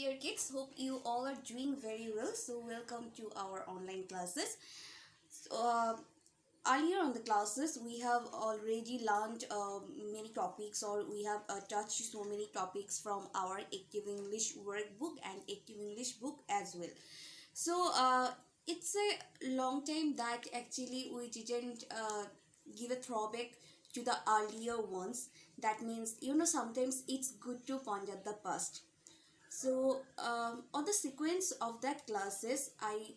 dear kids, hope you all are doing very well. So welcome to our online classes. So, earlier on the classes we have already learned many topics, or we have touched so many topics from our Active English workbook and Active English book as well. So it's a long time that actually we didn't give a throwback to the earlier ones. That means, sometimes it's good to ponder the past. So, on the sequence of that classes, I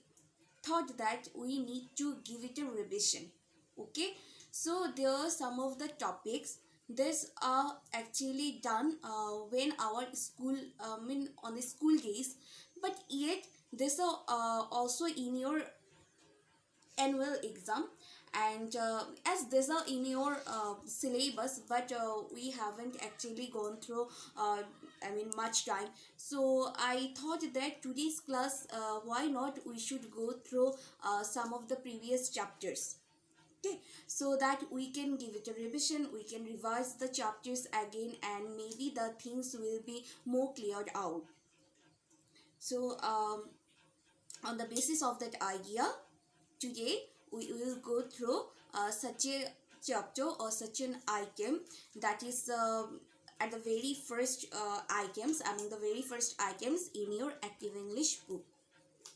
thought that we need to give it a revision. Okay, so there are some of the topics. These are actually done when our school, on the school days, but yet these are also in your annual exam, and as these are in your syllabus, but we haven't actually gone through much time. So I thought that today's class, why not we should go through some of the previous chapters. Okay, so that we can give it a revision, we can revise the chapters again, and maybe the things will be more cleared out. So on the basis of that idea, today we will go through such a chapter or such an item that is at the very first the very first items in your Active English book.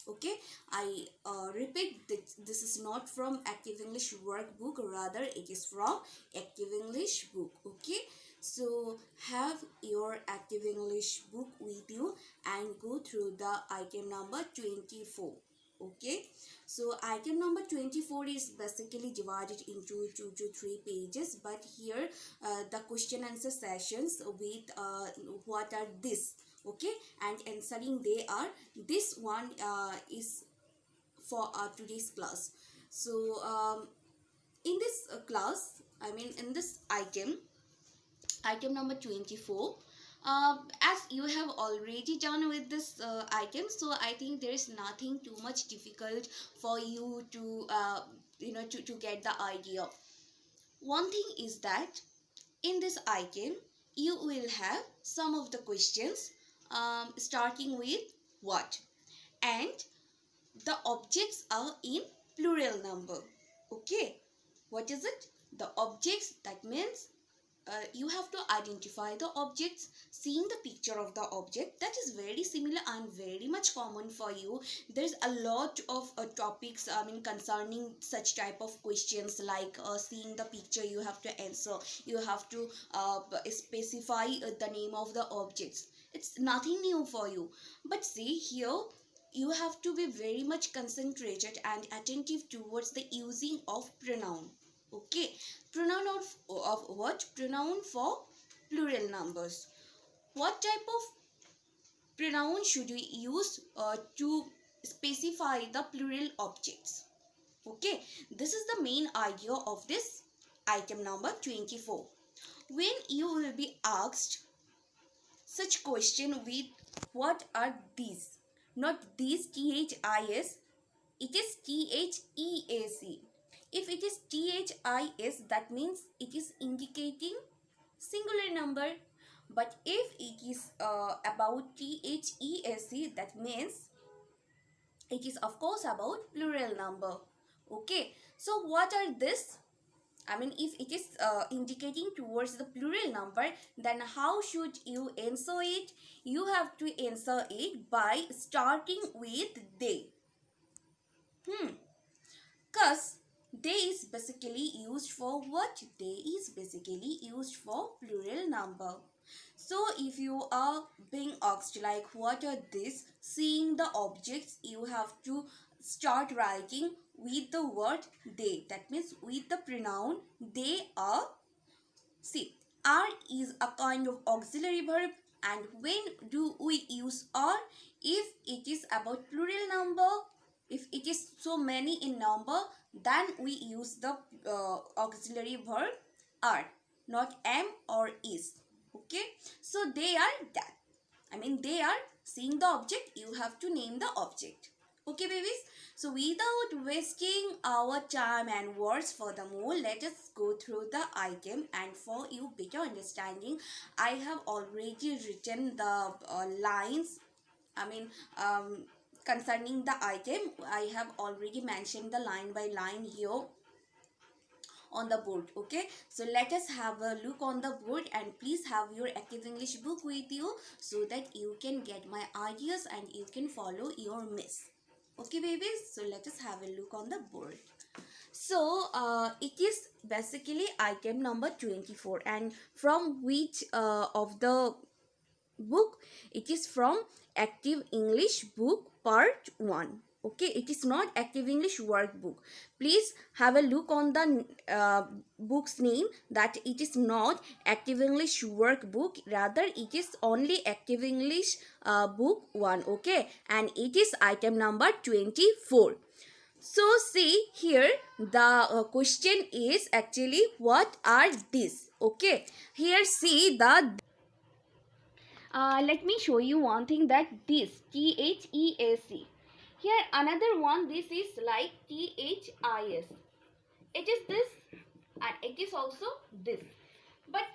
Okay, I repeat that this is not from Active English workbook, rather it is from Active English book. Okay, so have your Active English book with you and go through the item number 24. Okay, so item number 24 is basically divided into 2 to 3 pages, but here the question answer sessions with what are this. Okay, and answering they are, this one is for today's class. So in this class, in this item number 24, as you have already done with this item, so I think there is nothing too much difficult for you to to get the idea. One thing is that in this item you will have some of the questions starting with what, and the objects are in plural number. Okay, what is it? The objects, that means you have to identify the objects, seeing the picture of the object. That is very similar and very much common for you. There's a lot of topics concerning such type of questions, like seeing the picture you have to answer, you have to specify the name of the objects. It's nothing new for you, but see here you have to be very much concentrated and attentive towards the using of pronoun. Okay, pronoun of what? Pronoun for plural numbers. What type of pronoun should we use to specify the plural objects? Okay, this is the main idea of this item number 24. When you will be asked such question with what are these, not these THIS, it is THEAC. If it is THIS, that means it is indicating singular number. But if it is about THEAC, that means it is of course about plural number. Okay, so what are this? If it is indicating towards the plural number, then how should you answer it? You have to answer it by starting with they. Cause they is basically used for what? They is basically used for plural number. So if you are being asked like what are this, seeing the objects, you have to start writing with the word they. That means with the pronoun they are. See, are is a kind of auxiliary verb, and when do we use are? If it is about plural number, if it is so many in number, then we use the auxiliary verb are, not am or is. Okay, so they are that. They are, seeing the object, you have to name the object. Okay, babies. So without wasting our time and words furthermore, let us go through the item, and for you better understanding, I have already written the lines I mean, concerning the item, I have already mentioned the line by line here on the board. Okay, so let us have a look on the board, and please have your active English book with you so that you can get my ideas and you can follow your miss. Okay babies, so let us have a look on the board. So it is basically item number 24, and from which of the book? It is from active English book part 1. Okay, it is not active English workbook. Please have a look on the book's name, that it is not active English workbook, rather it is only active English book 1. Okay, and it is item number 24. So see here, the question is actually what are these? Okay, here see the let me show you one thing, that this THEAC. Here another one, this is like THIS. It is this and it is also this. But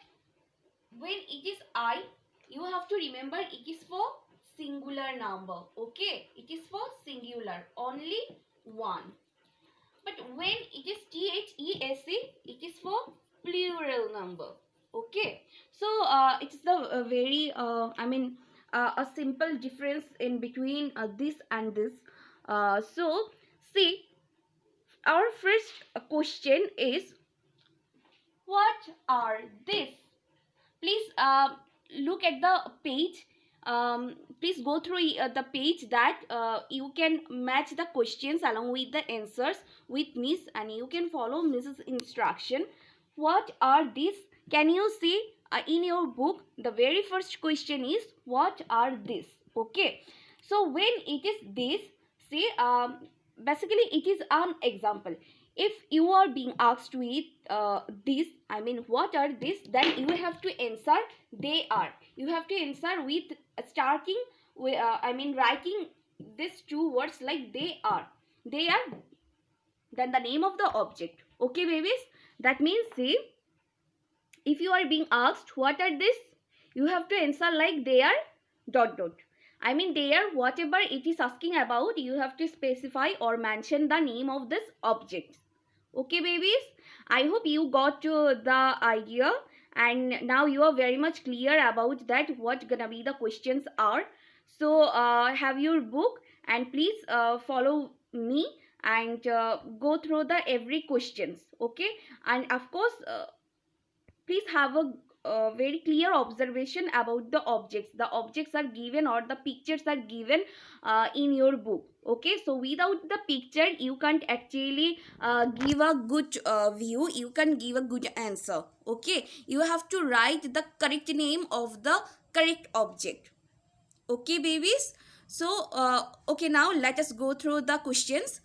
when it is I, you have to remember it is for singular number. Okay, it is for singular, only one. But when it is THEAC, it is for plural number. Okay, so it's the very a simple difference in between this and this. So see, our first question is, what are this? Please look at the page. Please go through the page, that you can match the questions along with the answers with Miss, and you can follow Mrs. instruction. What are these? Can you see in your book, the very first question is, what are these? Okay, so when it is this, see, basically it is an example. If you are being asked with this, I mean what are this, then you have to answer they are. You have to answer with starting with writing these two words like they are. They are, then the name of the object. Okay babies, that means see, if you are being asked what are this, you have to answer like they are dot dot. I mean they are whatever it is asking about, you have to specify or mention the name of this object. Okay babies, I hope you got the idea, and now you are very much clear about that what gonna be the questions are. So have your book and please follow me and go through the every questions. Okay, and of course please have a very clear observation about the objects. The objects are given or the pictures are given in your book. Okay, so without the picture you can't actually give a good view, you can give a good answer. Okay, you have to write the correct name of the correct object. Okay babies, so okay, now let us go through the questions.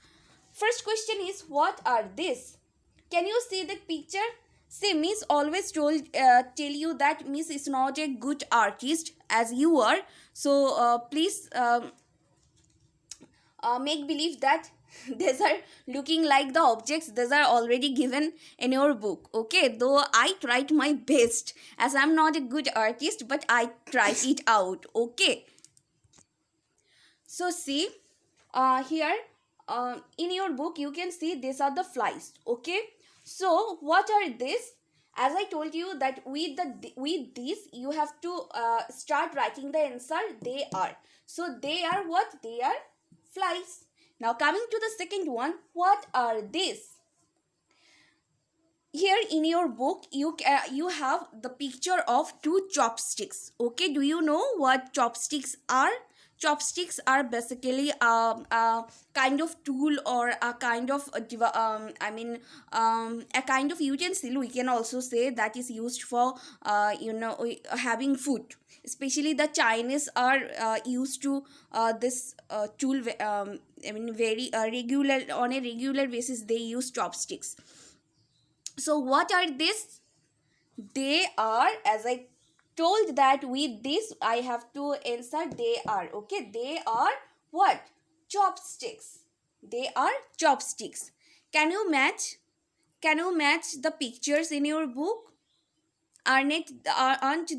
First question is, what are these? Can you see the picture? See, Miss always tell you that Miss is not a good artist as you are. So please make believe that these are looking like the objects. These are already given in your book. Okay, though I tried my best, as I'm not a good artist, but I tried it out. Okay. So see, here in your book you can see these are the flies. Okay, so what are these? As I told you that with this you have to start writing the answer they are. So they are what? They are flies. Now coming to the second one, what are these? Here in your book you have the picture of two chopsticks. Okay, do you know what chopsticks are? Chopsticks are basically a kind of tool or a kind of a kind of utensil, we can also say, that is used for having food. Especially the Chinese are used to this tool, very regular, on a regular basis they use chopsticks. So what are these? They are, as I told that with this I have to answer they are. Okay, they are what? Chopsticks. They are chopsticks. Can you match? Can you match the pictures in your book? Aren't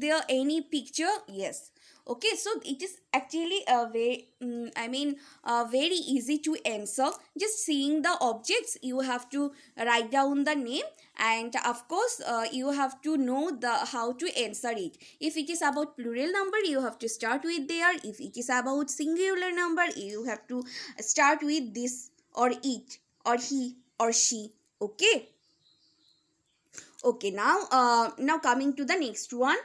there any picture? Yes. Okay, so it is actually a very very easy to answer. Just seeing the objects, you have to write down the name, and of course you have to know the how to answer it. If it is about plural number, you have to start with there. If it is about singular number, you have to start with this or it or he or she. Okay. Okay, now coming to the next one.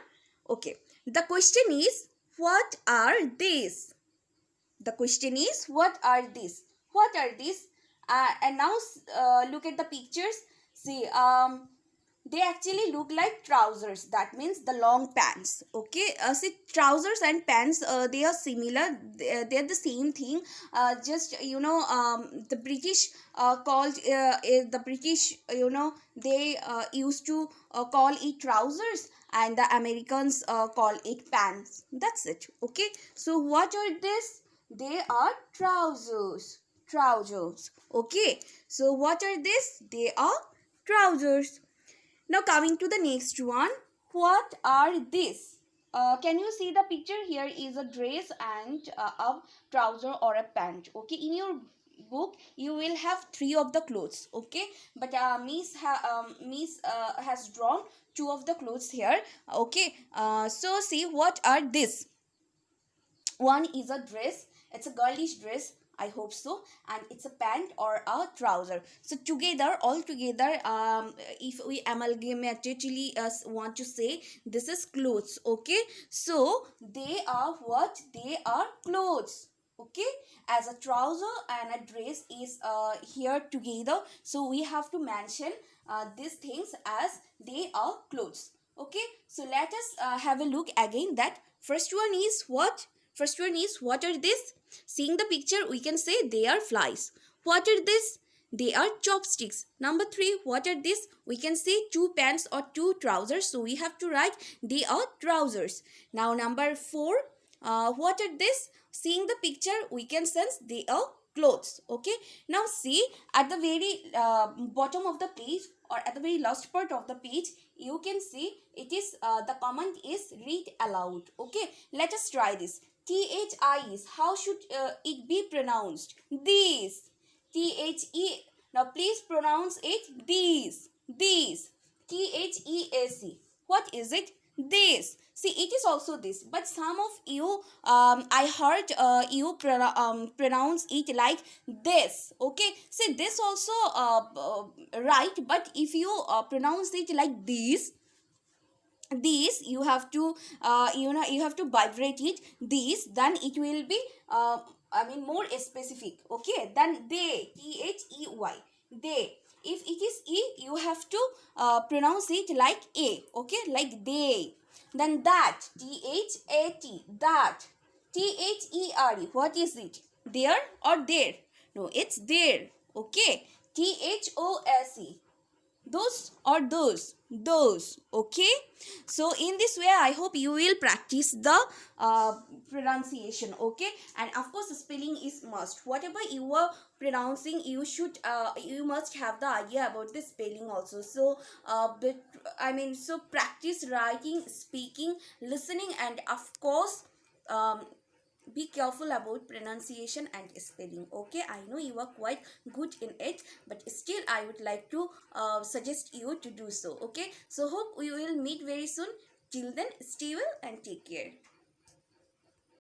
Okay, the question is, what are these? The question is, what are these? What are these? And now look at the pictures. See, they actually look like trousers. That means the long pants. Okay, see, trousers and pants, they are similar. They're the same thing. Just the British called the British. They used to call it trousers, and the Americans call it pants. That's it. Okay. So what are this? They are trousers. Trousers. Okay. So what are this? They are trousers. Now coming to the next one. What are these? Can you see the picture? Here is a dress and a trouser or a pant. Okay. In your book you will have three of the clothes. Okay. But Miss has drawn two of the clothes here. Okay. So see, what are these? One is a dress. It's a girlish dress, I hope so, and it's a pant or a trouser. So together, all together, if we amalgamately want to say, this is clothes. Okay, so they are what? They are clothes. Okay, as a trouser and a dress is here together, so we have to mention these things as they are clothes. Okay, so let us have a look again. That first one is what? First one is, what are this? Seeing the picture, we can say they are flies. What are this? They are chopsticks. Number 3, what are this? We can say two pants or two trousers. So we have to write they are trousers. Now number 4, what are this? Seeing the picture, we can sense they are clothes. Okay. Now see, at the very bottom of the page, or at the very last part of the page, you can see it is the comment is read aloud. Okay. Let us try this. THIs, how should it be pronounced? These. THE. Now please pronounce it these. These. THEAC. What is it? This. See, it is also this. But some of you, I heard you pronounce it like this. Okay. See, this also right. But if you pronounce it like these, you have to you have to vibrate it, these, then it will be more specific. Okay, then they, THEY, they. If it is e, you have to pronounce it like a. Okay, like they. Then that, THAT, that. THERE, what is it? There or there? No, it's there. Okay. THOSE, those or those. Okay, so in this way I hope you will practice the pronunciation. Okay, and of course spelling is must. Whatever you are pronouncing, you must have the idea about the spelling also. So so practice writing, speaking, listening, and of course be careful about pronunciation and spelling. Okay, I know you are quite good in it, but still I would like to suggest you to do so. Okay, so hope we will meet very soon. Till then, stay well and take care.